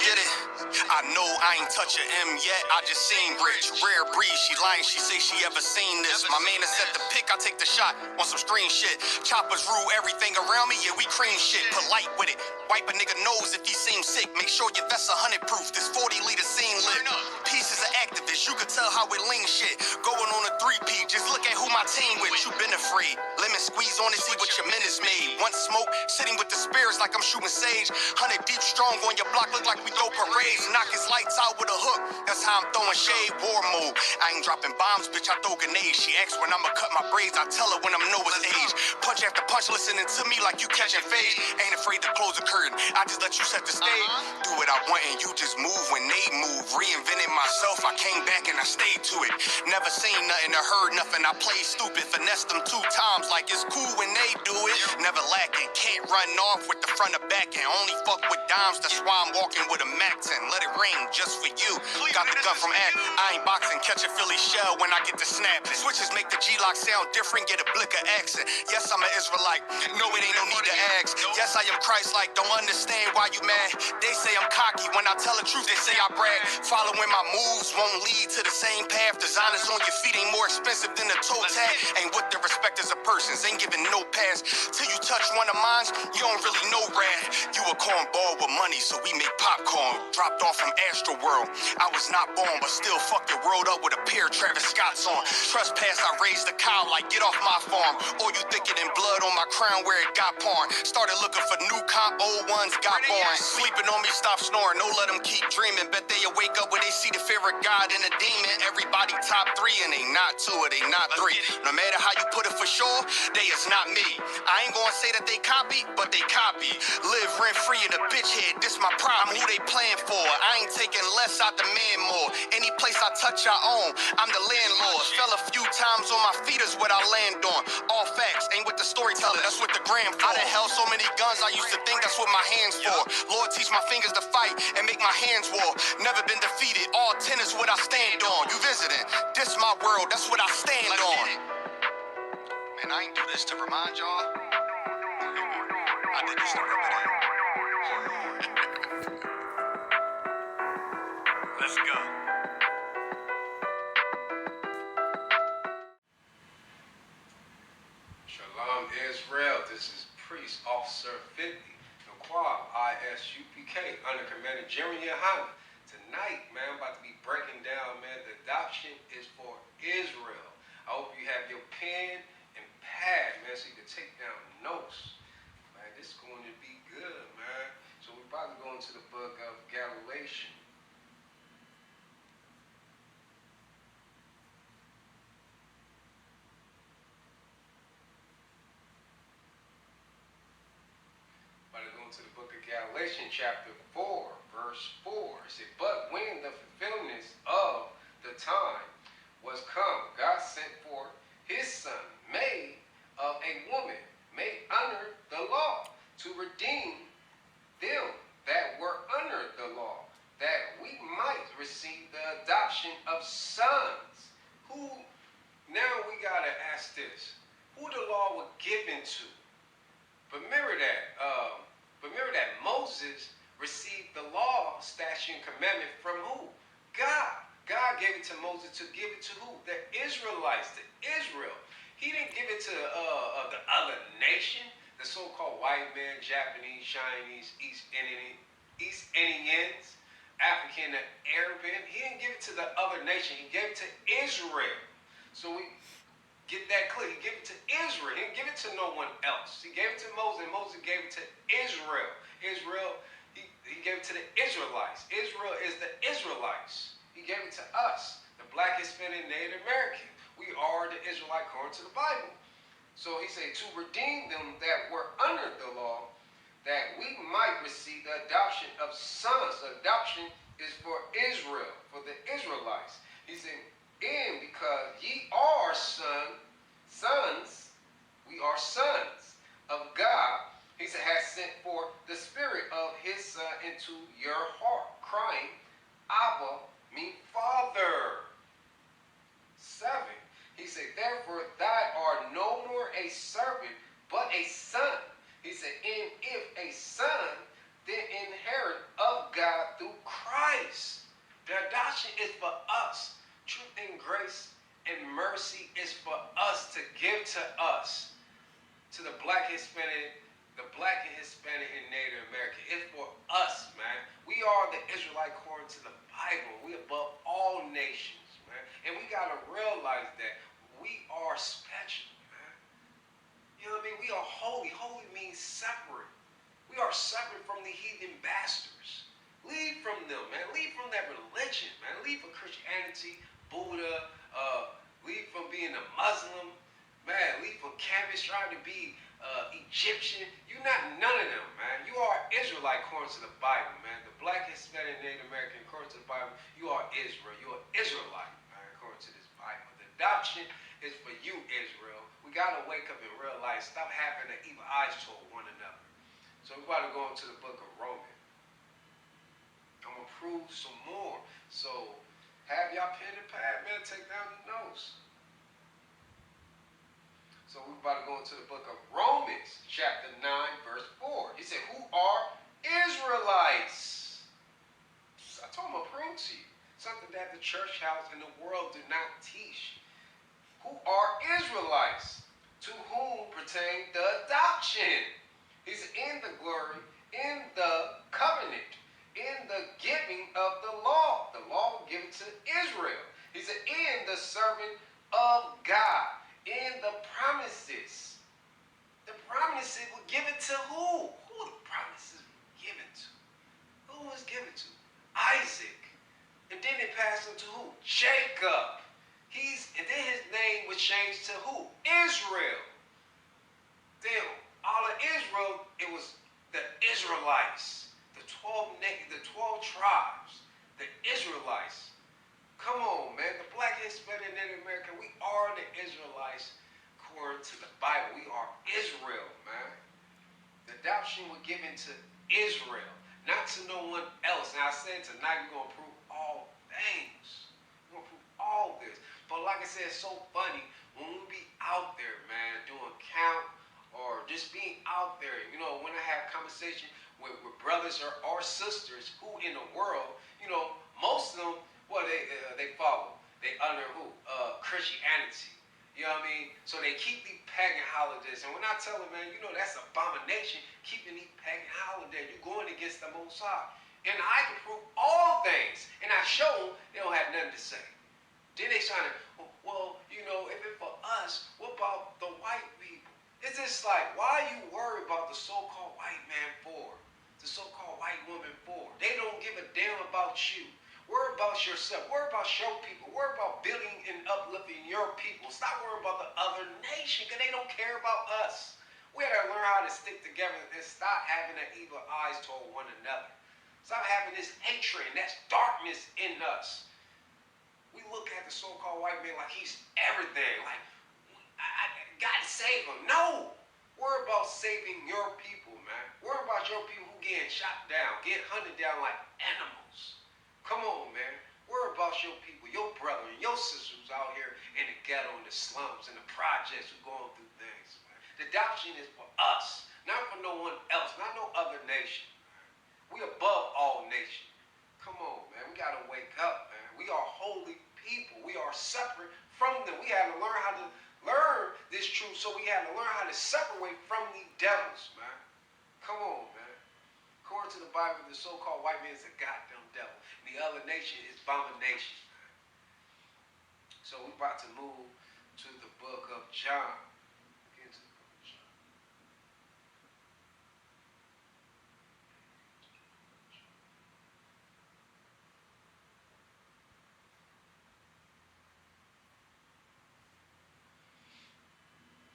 Get it? I know I ain't touch a M yet, I just seen rich. Rare breed, she lying, she say she ever seen this. My man is set the pick, I take the shot on some stream shit. Choppers rule everything around me, yeah, we cream shit. Polite with it, wipe a nigga nose if he seems sick. Make sure your vest's 100 proof, this 40-liter scene lit. Pieces of activists, you could tell how we lean shit. Going on a 3P, just look at who my team with. You been afraid, lemon squeeze on it, see what your minutes made. Once smoke, sitting with the spirits like I'm shooting sage. 100 deep strong on your block, look like we throw parades. Knock his lights out with a hook, that's how I'm throwing shade. War mode, I ain't dropping bombs, bitch, I throw grenades. She asks when I'ma cut my braids, I tell her when I'm Noah's age. Punch after punch, listening to me like you catching fade. Ain't afraid to close the curtain, I just let you set the stage. Do what I want and you just move when they move. Reinvented myself, I came back and I stayed to it. Never seen nothing or heard nothing, I played stupid. Finessed them 2 times like it's cool when they do it. Never lacking, can't run off with the front or back and only fuck with dimes, that's why I'm walking with a Mac 10. Let it ring just for you. Got the gun from Act, I ain't boxing, catch a Philly shell when I get to snapping. Switches make the G-Lock sound different, get a blick of accent. Yes, I'm an Israelite, no it ain't no need to ask. Yes, I am Christ-like, don't understand why you mad. They say I'm cocky, when I tell the truth they say I brag. Following my moves won't lead to the same path. Designers on your feet ain't more expensive than a toe tag. Ain't with the respect as a person, ain't giving no pass. Till you touch one of mine, you don't really know rad. You a cornball with money, so we make popcorn. Dropped off from Astro World, I was not born, but still fucked the world up with a pair of Travis Scott's on. Trespass, I raised the cow like get off my farm. Or you thicker than blood on my crown where it got porn. Started looking for new comp, old ones got born. Sleeping on me, stop snoring, no let them keep dreaming. Bet they wake up when they see the fear of God and a demon. Everybody top 3 and they not 2 or they not 3. No matter how you put it for sure, they is not me. I ain't gonna say that they copy, but they copy. Live rent free in a bitch head, this my problem. Who they playing for? I ain't taking less, I demand more. Any place I touch, I own. I'm the landlord. Fell a few times on my feet is what I land on. All facts, ain't with the storyteller, that's what the gram for. I done held so many guns, I used to think that's what my hands for. Lord, teach my fingers to fight and make my hands war. Never been defeated, all 10 is what I stand on. You visiting, this my world, that's what I stand on. Man, I ain't do this to remind y'all. I did this to rub it in. Let's go. Shalom Israel, this is Priest Officer 50, Naquab ISUPK, under Commander Jeremy Yohana. Tonight, man, I'm about to be breaking down, man, the adoption is for Israel. I hope you have your pen and pad, man, so you can take down notes. Man, this is going to be good, man. So we're about to go into the book of Galatians. To the book of Galatians chapter 4 verse 4. It said, but when the fulfillment of the time was come, God sent forth his son, made of a woman, made under the law, to redeem them that were under the law, that we might receive the adoption of sons. Who, now we gotta ask this, who the law was given to? Remember that Moses received the law, statute, and commandment from who? God. God gave it to Moses to give it to who? The Israelites, to Israel. He didn't give it to the other nation, the so-called white man, Japanese, Chinese, East Indians, African, and Arabian. He didn't give it to the other nation. He gave it to Israel. So we get that clear. He gave it to Israel. He didn't give it to no one else. He gave it to Moses, and Moses gave it to Israel. Israel, he gave it to the Israelites. Israel is the Israelites. He gave it to us, the Black, Hispanic, Native American. We are the Israelite according to the Bible. So he said, to redeem them that were under the law, that we might receive the adoption of sons. The adoption is for Israel, for the Israelites. He said, and because ye are sons, we are sons of God, he said, has sent forth the spirit of his son into your heart, crying, Abba, mean Father. 7. He said, therefore thou art no more a servant, but a son. He said, and if a son, then inherit of God through Christ. The adoption is for us. Truth and grace and mercy is for us to give to us. To the black, Hispanic, and Native American. It's for us, man. We are the Israelite according to the Bible. We above all nations, man. And we got to realize that we are special, man. You know what I mean? We are holy. Holy means separate. We are separate from the heathen bastards. Leave from them, man. Leave from that religion, man. Leave from Christianity, Buddha, leave from being a Muslim, man. Leave from campus trying to be Egyptian. You're not none of them, man. You are Israelite according to the Bible, man. The black, Hispanic, Native American according to the Bible, you are Israel. You are Israelite, man, according to this Bible. The adoption is for you, Israel. We got to wake up and realize, stop having the evil eyes toward one another. So we're about to go into the book of Romans. I'm going to prove some more. So have y'all pen and pad, man. Take down the notes. So we're about to go into the book of Romans, chapter 9, verse 4. He said, who are Israelites? I told him to prove to you. Something that the church house and the world do not teach. Who are Israelites? To whom pertain the adoption. He's in the glory, in the covenant, in the giving of the law. The law was given to Israel. He said, in the servant of God, in the promises. The promises were given to who? Who were the promises given to? Who was given to? Isaac. And then it passed on to who? Jacob. And then his name was changed to who? Israel. Then all of Israel, it was the Israelites. The 12 tribes, the Israelites. Come on, man. The black, Hispanic, and Native American, we are the Israelites according to the Bible. We are Israel, man. The adoption was given to Israel, not to no one else. Now I said tonight we're going to prove all things. We're going to prove all this. But like I said, it's so funny when we be out there, man, doing count or just being out there. You know, when I have conversation with brothers or sisters who in the world, you know, most of them, well, they follow. They under who? Christianity. You know what I mean? So they keep these pagan holidays. And when I tell them, man, you know, that's abomination, keeping these pagan holidays. You're going against the Most High. And I can prove all things. And I show them they don't have nothing to say. Then they trying to, well, you know, if it's for us, what about the white people? It's just like, why are you worried about the so-called white man for? The so-called white woman for? They don't give a damn about you. Worry about yourself. Worry about your people. Worry about building and uplifting your people. Stop worrying about the other nation because they don't care about us. We gotta learn how to stick together and stop having the evil eyes toward one another. Stop having this hatred and that's darkness in us. We look at the so-called white man like he's everything. Like, I gotta save him. No! Worry about saving your people, man. Worry about your people who getting shot down, get hunted down like animals. Come on, man. Worry about your people, your brother and your sisters out here in the ghetto, in the slums, in the projects who going through things, man. The adoption is for us, not for no one else, not no other nation. We above all nations. Come on, man. We got to wake up, man. We are holy people. We are separate from them. We have to learn how to learn this truth, so we have to learn how to separate from these devils, man. Come on, man. According to the Bible, the so-called white man is a goddamn devil. And the other nation is abomination, man. So we're about to move to the book of John. Get into the book of John.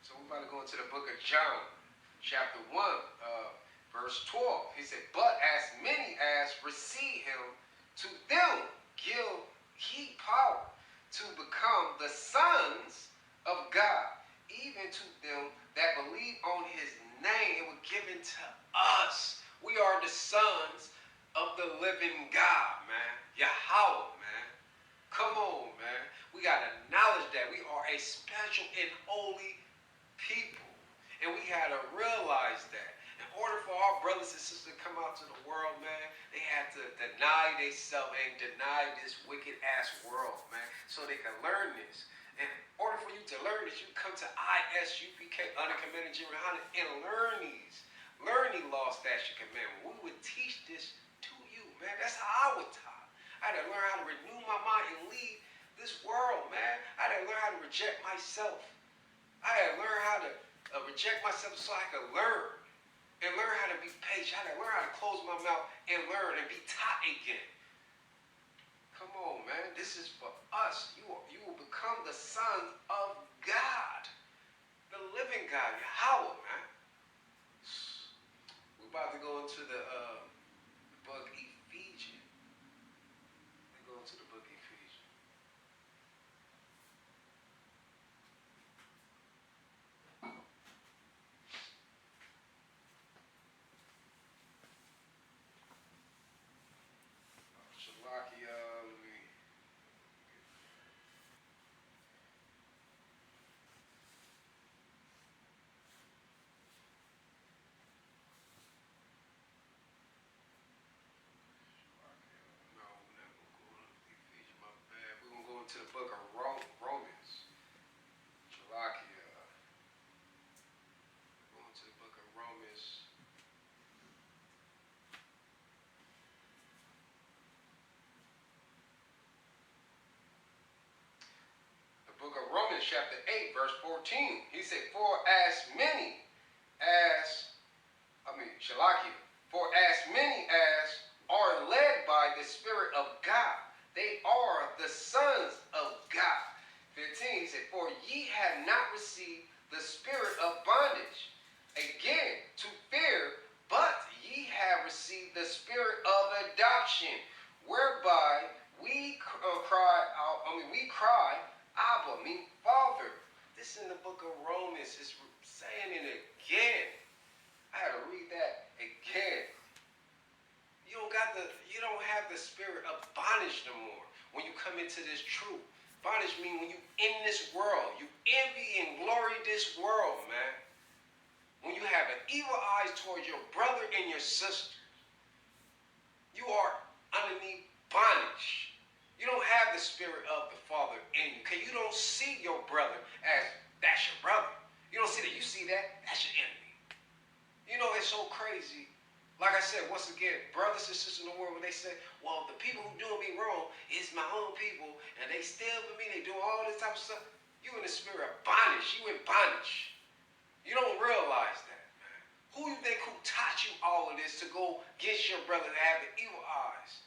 So we're about to go into the book of John, chapter 1, verse 12. He said, but as many as receive him, to them give he power to become the sons of God, even to them that believe on his name. It was given to us. We are the sons of the living God, man. Yahweh, man. Come on, man. We got to acknowledge that we are a special and holy people. And we got to realize that in order for our brothers brothers and sisters that come out to the world, man, they had to deny themselves and deny this wicked ass world, man, so they can learn this. And in order for you to learn this, you come to ISUPK, Uncommanded General, and learn these laws, statutes, and commandments. We would teach this to you, man. That's how I was taught. I had to learn how to renew my mind and leave this world, man. I had to learn how to reject myself. I had to learn how to reject myself so I could learn. And learn how to be patient. I had to learn how to close my mouth and learn and be taught again. Come on, man. This is for us. You will become the sons of God. The living God, Yahweh, man. We're about to go into the book Ephesians. We go into the book Ephesians. Shalakia, let me. No, we're not going to go into Ephesians, my bad. We're going to go into the book of Romans. Shalakia. We're going to the book of Romans. The book of Romans chapter 8 verse 14. He said, for as many as are led by the Spirit of God, they are the sons of God. 15, he said, for ye have not received the spirit of bondage, again, to fear, but ye have received the spirit of adoption, whereby we cry, Abba, mean Father. This in the book of Romans is saying it again. I had to read that again. You don't have the spirit of bondage no more when you come into this truth. Bondage means when you in this world, you envy and glory this world, man. When you have an evil eyes towards your brother and your sister, you are underneath bondage. You don't have the spirit of the Father in you, because you don't see your brother as that's your brother. You don't see that. You see that that's your enemy. You know, it's so crazy. Like I said, once again, brothers and sisters in the world, when they say, well, the people who doing me wrong is my own people, and they still with me, they do all this type of stuff. You in the spirit of bondage. You in bondage. You don't realize that, man. Who you think who taught you all of this to go against your brother, to have the evil eyes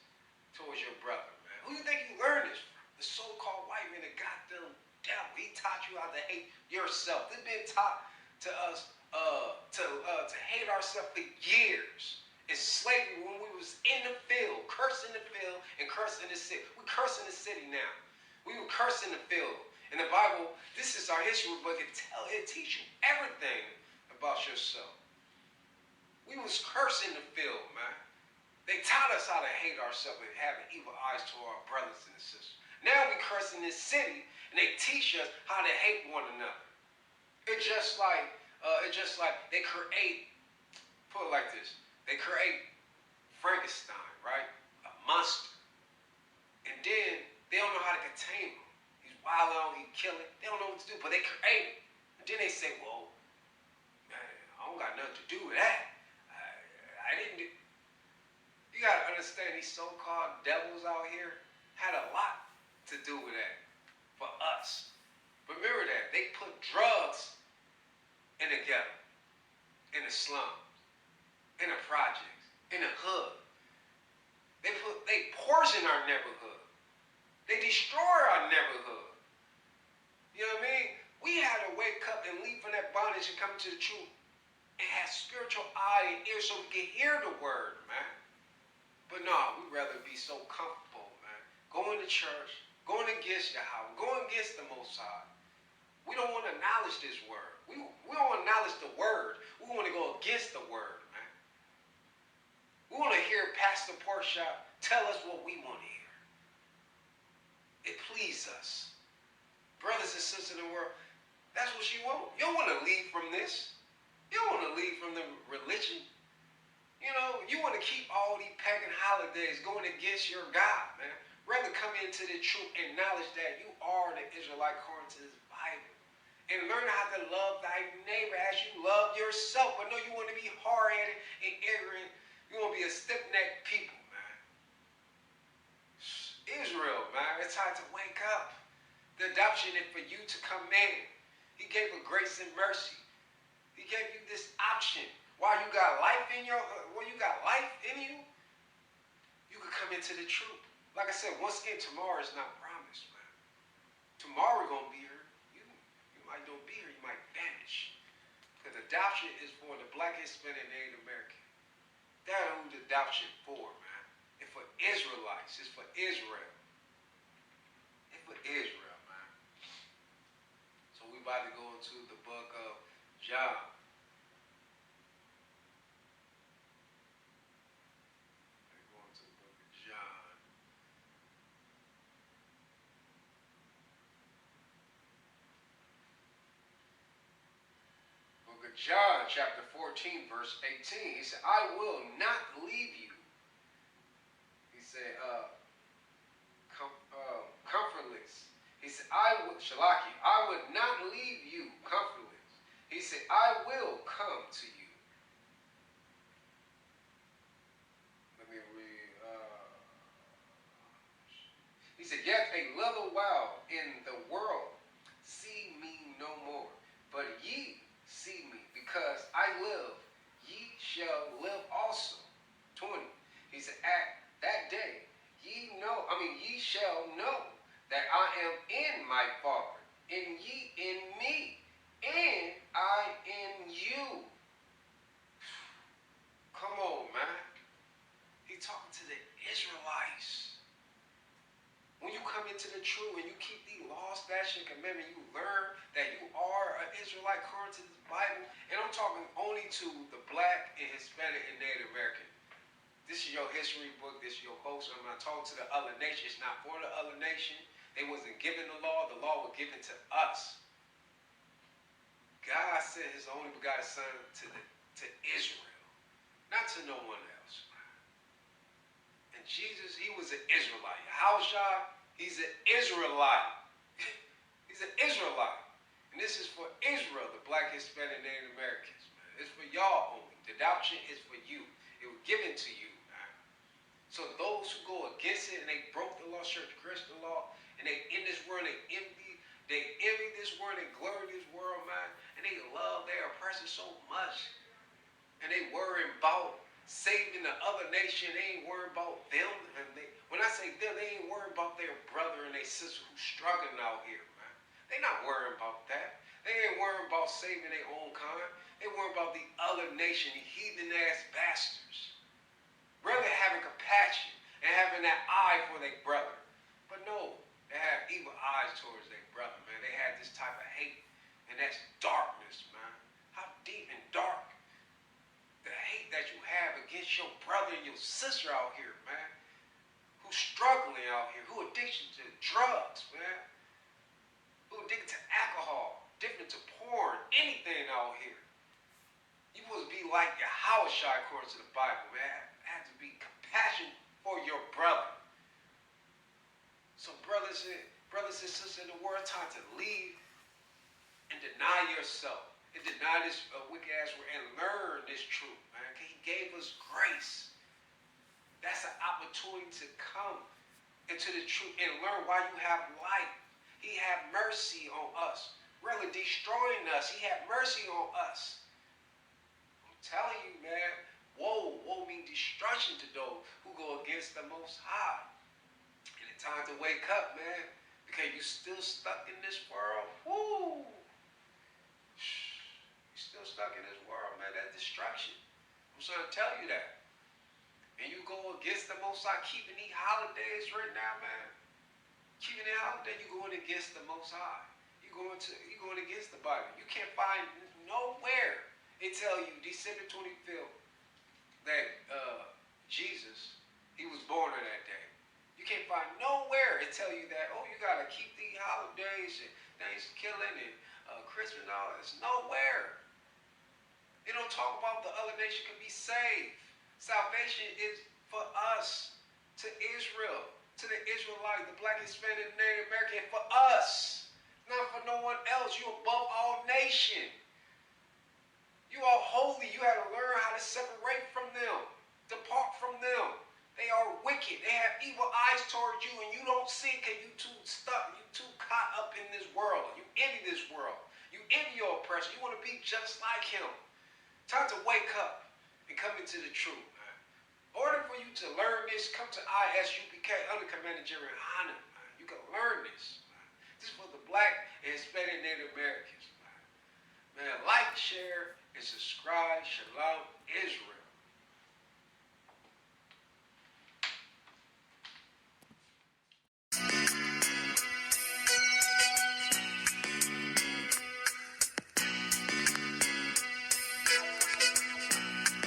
towards your brother, man? Who you think you learned this from? The so-called white man, the goddamn devil. He taught you how to hate yourself. This been taught to us to hate ourselves for years. It's slavery when we was in the field, cursing the field and cursing the city. We cursing the city now. We were cursing the field. In the Bible, this is our history book. It teach you everything about yourself. We was cursing the field, man. They taught us how to hate ourselves and having evil eyes toward our brothers and sisters. Now we curse in this city, and they teach us how to hate one another. It's just like they create, put it like this, they create Frankenstein, right? A monster. And then they don't know how to contain him. He's wild out, he kill it. They don't know what to do, but they create it. And then they say, well, man, I don't got nothing to do with that. I didn't do. You got to understand, these so-called devils out here had a lot to do with that for us. Remember that. They put drugs in the ghetto, in the slums, in the projects, in the hood. They poison our neighborhood. They destroy our neighborhood. You know what I mean? We had to wake up and leave from that bondage and come to the truth and have spiritual eye and ear so we can hear the word, man. But no, we'd rather be so comfortable, man. Going to church, going against Yahweh, going against the Most High. We don't want to acknowledge this word. We don't want to acknowledge the word. We want to go against the word, man. We want to hear Pastor Porkchop tell us what we want to hear. It pleases us. Brothers and sisters in the world, that's what you want. You don't want to leave from this. You don't want to leave from the religion. You know, you want to keep all these pagan holidays going against your God, man. Rather come into the truth and acknowledge that you are the Israelite according to this Bible. And learn how to love thy neighbor as you love yourself. But no, you want to be hard-headed and ignorant. You want to be a stiff-necked people, man. Israel, man, it's time to wake up. The adoption is for you to come in. He gave a grace and mercy. He gave you this option. While you got life in you, you could come into the truth. Like I said, once again, tomorrow is not promised, man. Tomorrow we're gonna be here. You might don't be here. You might vanish. Because adoption is for the Black, Hispanic, and Native American. That's who the adoption for, man. It's for Israelites. It's for Israel. It's for Israel, man. So we about to go into the book of John. John chapter 14, verse 18. He said, I will not leave you. He said, comfortless. He said, Shalaki, I would not leave you comfortless. He said, I will come to you. Let me read. He said, yet a little while in the world, see me no more. But ye see me, because I live, ye shall live also. 20. He said, at that day, ye shall know that I am in my Father, and ye in me, and I in you. Come on, man. He talking to the Israelites. When you come into the truth and you keep the law, statute, and commandment, you learn that you are an Israelite according to this Bible. And I'm talking only to the Black and Hispanic and Native American. This is your history book. This is your host. I'm not talking to the other nation. It's not for the other nation. They wasn't given the law. The law was given to us. God sent his only begotten son to Israel, not to no one else. And Jesus, he was an Israelite. Howshai, he's an Israelite. He's an Israelite. And this is for Israel, the Black, Hispanic, Native Americans. Man. It's for y'all only. The adoption is for you. It was given to you. Man. So those who go against it and they broke the law, transgressed the law, and they in this world, they envy this world, they glory this world, man. And they love their oppressors so much. And they worry about saving the other nation. They ain't worried about them. And when I say them, they ain't worried about their brother and their sister who's struggling out here, man. They not worried about that. They ain't worried about saving their own kind. They worried about the other nation, the heathen-ass bastards. Rather having compassion and having that eye for their brother. But no, they have evil eyes towards their brother, man. They have this type of hate, and that's darkness, man. How deep and dark the hate that you have against your brother and your sister out here, man. Who's struggling out here, who addicted to drugs, man. Who addicted to alcohol, addicted to porn, anything out here. You supposed to be like your Hawashai according to the Bible, man. Have to be compassion for your brother. So brothers and sisters in the world, time to leave and deny yourself. And deny this wicked ass word and learn this truth, man. He gave us grace. That's an opportunity to come into the truth and learn why you have life. He had mercy on us. Really destroying us. He had mercy on us. I'm telling you, man, woe means destruction to those who go against the Most High. And it's time to wake up, man, because you still stuck in this world. Woo! Still stuck in this world, man. That destruction. I'm trying to tell you that. And you go against the Most High, keeping these holidays right now, man. Keeping the holiday, you're going against the Most High. You're going against the Bible. You can't find nowhere. They tell you December 25th that Jesus, he was born on that day. You can't find nowhere it tell you that, oh, you got to keep these holidays and Thanksgiving and Christmas and all that. It's nowhere. They don't talk about the other nation can be saved. Salvation is for us, to Israel, to the Israelite, the Black, Hispanic, Native American, for us, not for no one else. You above all nation. You are holy. You have to learn how to separate from them, depart from them. They are wicked. They have evil eyes towards you, and you don't see it because you too stuck. You too caught up in this world. You envy this world. You envy your oppressor. You want to be just like him. Time to wake up and come into the truth. In order for you to learn this, come to ISUPK, under Commander Jerry Hanna. You can learn this. This is for the Black and Hispanic Native Americans. Man, like, share, and subscribe. Shalom, Israel.